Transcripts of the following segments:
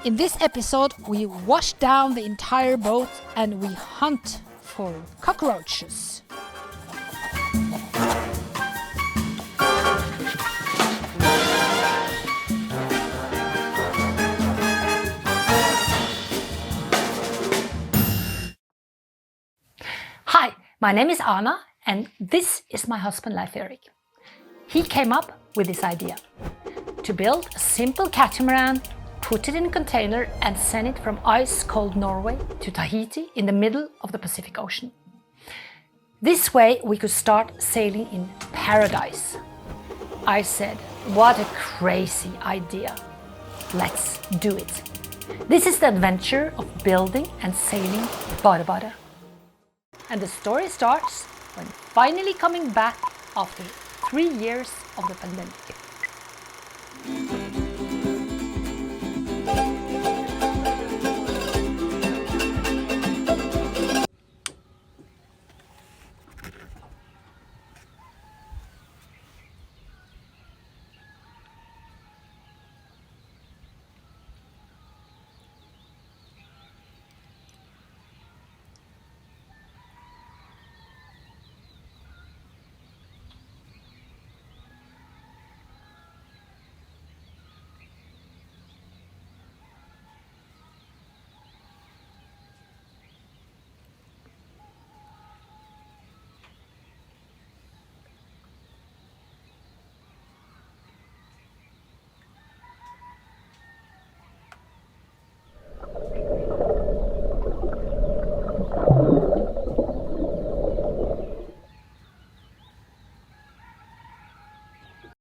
In this episode, we wash down the entire boat and we hunt for cockroaches. Hi, my name is Anna and this is my husband Leif Erik. He came up with this idea to build a simple catamaran, put it in a container and send it from ice-cold Norway to Tahiti in the middle of the Pacific Ocean. This way we could start sailing in paradise. I said, what a crazy idea. Let's do it. This is the adventure of building and sailing BareBare. And the story starts when finally coming back after 3 years of the pandemic.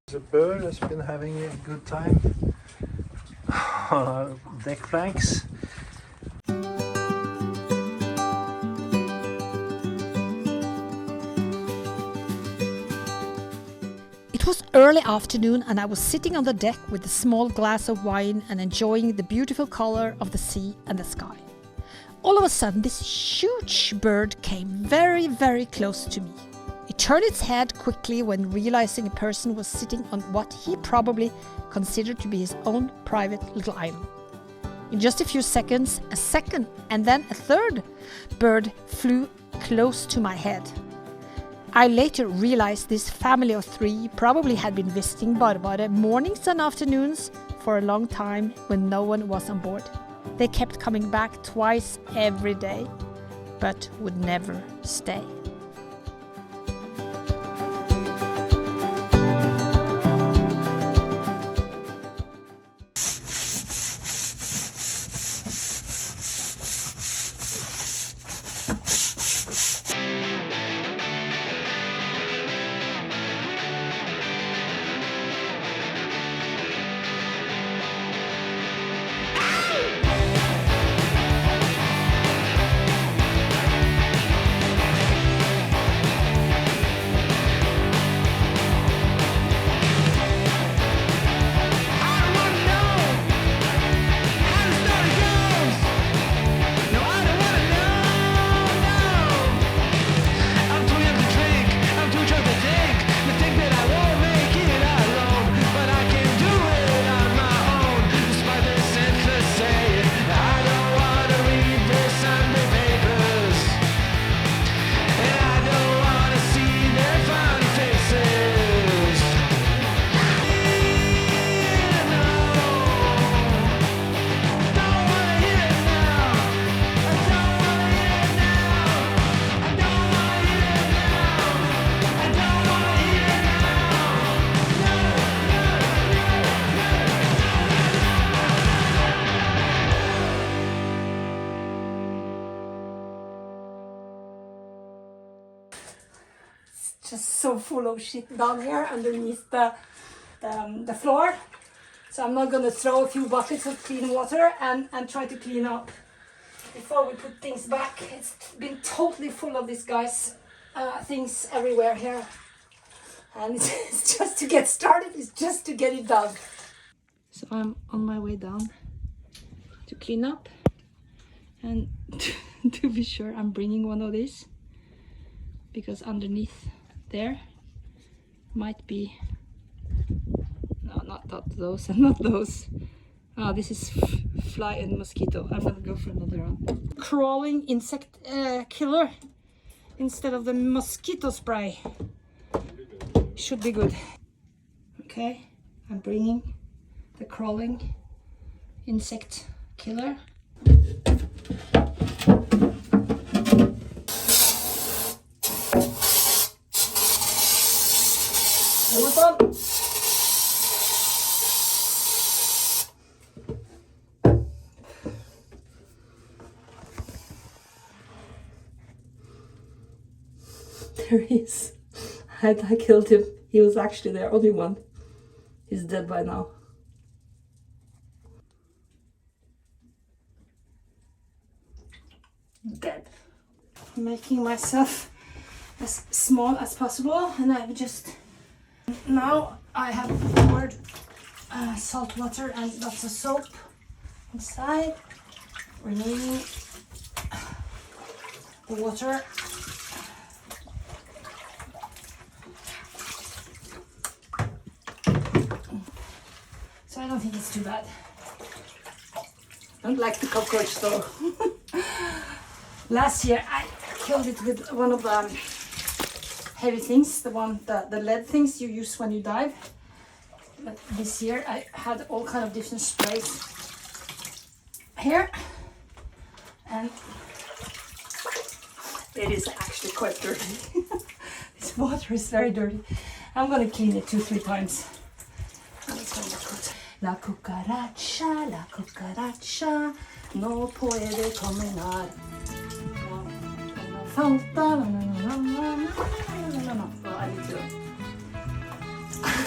The bird has been having a good time on our deck planks. It was early afternoon and I was sitting on the deck with a small glass of wine and enjoying the beautiful color of the sea and the sky. All of a sudden this huge bird came very, very close to me. It turned its head quickly when realizing a person was sitting on what he probably considered to be his own private little island. In just a few seconds, a second and then a third bird flew close to my head. I later realized this family of 3 probably had been visiting BareBare mornings and afternoons for a long time when no one was on board. They kept coming back twice every day, but would never stay. Just so full of shit down here underneath the floor. So I'm not going to throw a few buckets of clean water and try to clean up before we put things back. It's been totally full of these guys, things everywhere here. And it's just to get started, it's just to get it done. So I'm on my way down to clean up, and to be sure I'm bringing one of these, because underneath there might be, no, not those and not those. Oh, this is fly and mosquito. I'm gonna go for another one. Crawling insect killer instead of the mosquito spray. Should be good. Okay, I'm bringing the crawling insect killer. There he is. I killed him. He was actually there, only one. He's dead by now. Dead. I'm making myself as small as possible, and I've just now I have poured salt water and lots of soap inside, removing the water. So I don't think it's too bad. Don't like the cockroach though. Last year I killed it with one of the heavy things, the lead things you use when you dive. But this year I had all kind of different sprays here, and it is actually quite dirty. This water is very dirty. I'm gonna clean it 2-3 times. La cucaracha, no puede caminar. No falta, no. Oh,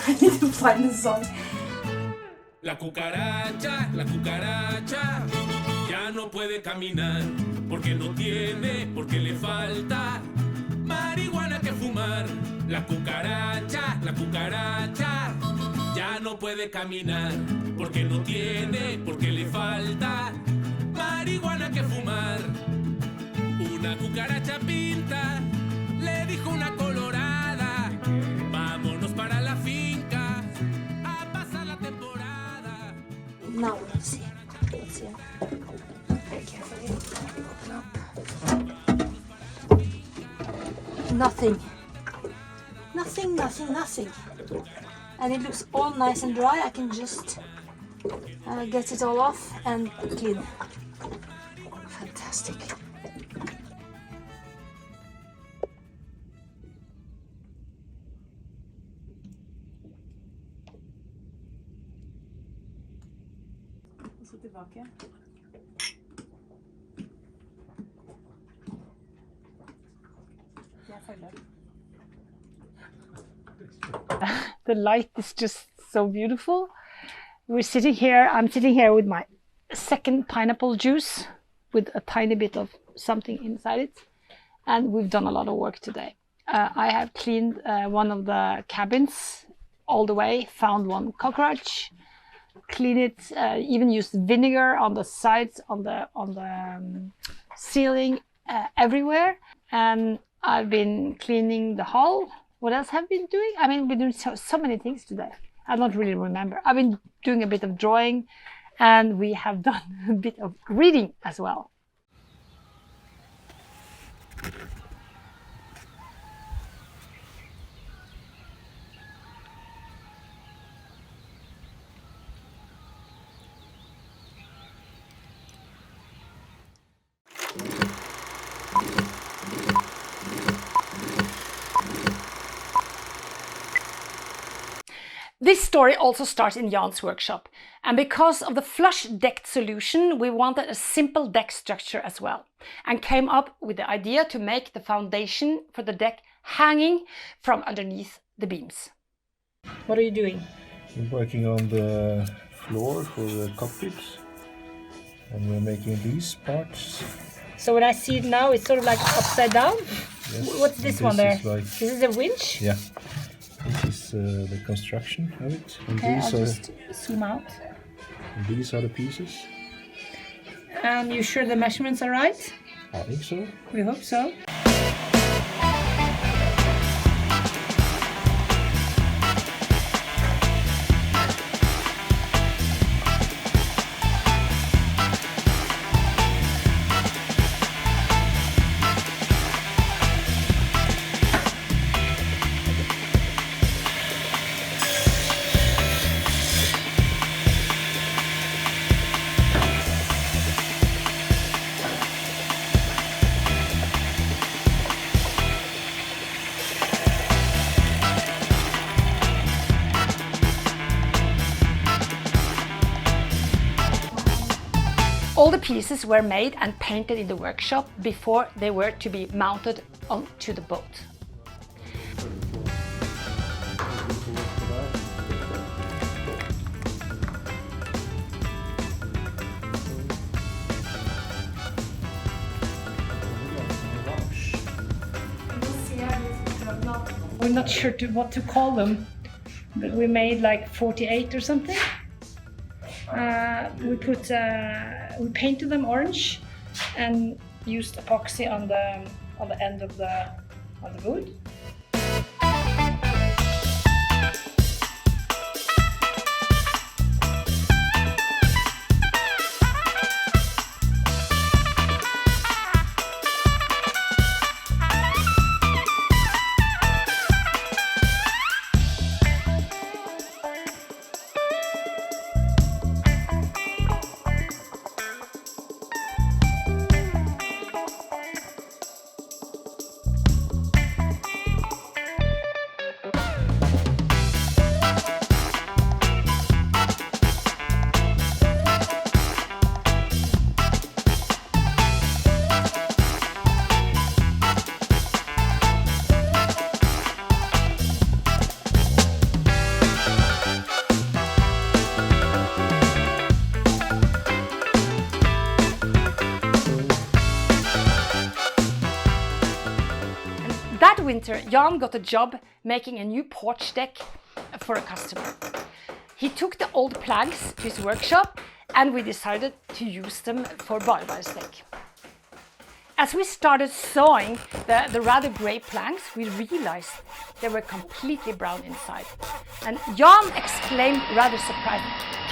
I need to find the song. La cucaracha, ya no puede caminar, porque no tiene, porque le falta marihuana que fumar. La cucaracha, ya no puede caminar, porque no tiene, porque le falta marihuana que fumar. Una cucaracha pinta, le dijo una colorada, vámonos para la finca a pasar la temporada. Now let's see. Very carefully. Open up. Nothing. And it looks all nice and dry. I can just get it all off and clean. Fantastic. Så tillbaka. Jag följer. The light is just so beautiful. I'm sitting here with my second pineapple juice with a tiny bit of something inside it. And we've done a lot of work today. I have cleaned one of the cabins all the way, found one cockroach, cleaned it, even used vinegar on the sides, on the ceiling, everywhere. And I've been cleaning the hull. What else have I been doing? I mean, we've been doing so many things today. I don't really remember. I've been doing a bit of drawing, and we have done a bit of reading as well. This story also starts in Jan's workshop, and because of the flush-decked solution, we wanted a simple deck structure as well, and came up with the idea to make the foundation for the deck hanging from underneath the beams. What are you doing? We're working on the floor for the cockpits, and we're making these parts. So when I see it now, it's sort of like upside down? Yes. What's this one there? Like, This is a winch? yeah. This is the construction of it. And Okay, these I'll are, just zoom out. these are the pieces. And you sure the measurements are right? I think so. We hope so. All the pieces were made and painted in the workshop before they were to be mounted onto the boat. We're not sure what to call them, but we made like 48 or something. We painted them orange and used epoxy on the end of the wood. That winter, Jan got a job making a new porch deck for a customer. He took the old planks to his workshop and we decided to use them for BareBare's deck. As we started sawing the rather grey planks, we realized they were completely brown inside. And Jan exclaimed rather surprised,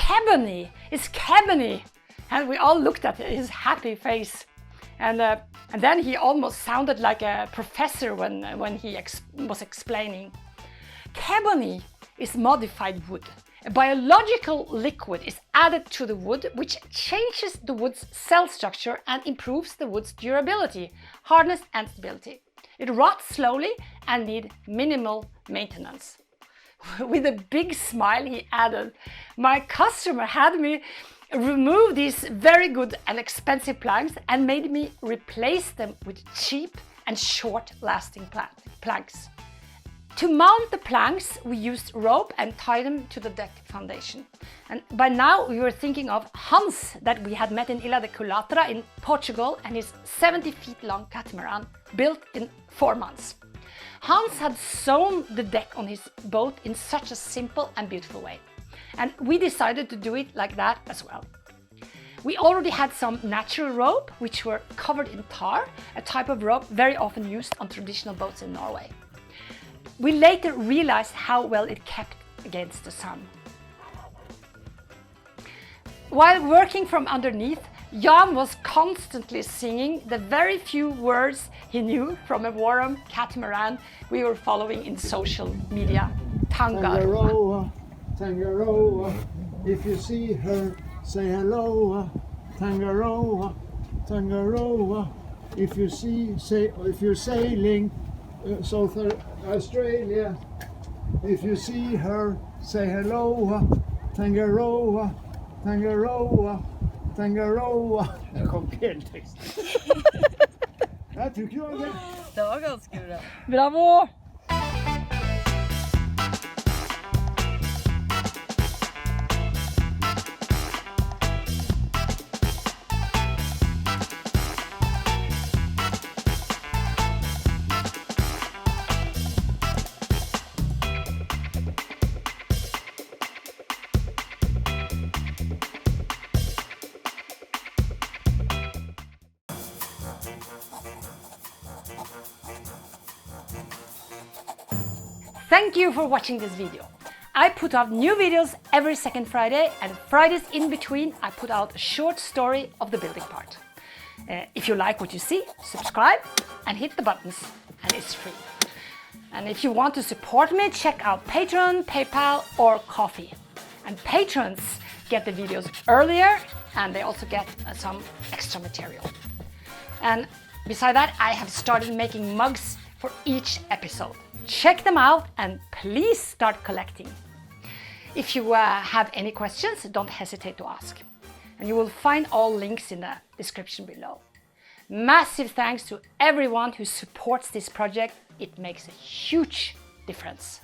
"Ebony! It's ebony!" And we all looked at his happy face. And then he almost sounded like a professor when he was explaining. Ebony is modified wood. A biological liquid is added to the wood which changes the wood's cell structure and improves the wood's durability, hardness and stability. It rots slowly and needs minimal maintenance. With a big smile he added, "My customer had me remove these very good and expensive planks and made me replace them with cheap and short-lasting planks." To mount the planks, we used rope and tied them to the deck foundation. And by now we were thinking of Hans that we had met in Ilha de Culatra in Portugal and his 70 feet long catamaran built in 4 months. Hans had sewn the deck on his boat in such a simple and beautiful way. And we decided to do it like that as well. We already had some natural rope which were covered in tar, a type of rope very often used on traditional boats in Norway. We later realized how well it kept against the sun. While working from underneath, Jan was constantly singing the very few words he knew from a warm catamaran we were following in social media. Tangaroa. Tangaroa, if you see her, say hello. Tangaroa, Tangaroa, if you're sailing South Australia, if you see her, say hello. Tangaroa, Tangaroa, Tangaroa. Jag kom fel text. Jag tycker jag det. Det var ganska bra. Bravo! Thank you for watching this video. I put out new videos every second Friday, and Fridays in between I put out a short story of the building part. If you like what you see, subscribe and hit the buttons, and it's free. And if you want to support me, check out Patron, PayPal or Coffee. And patrons get the videos earlier and they also get some extra material. And beside that, I have started making mugs for each episode. Check them out and please start collecting. If you have any questions, don't hesitate to ask. and you will find all links in the description below. Massive thanks to everyone who supports this project. It makes a huge difference.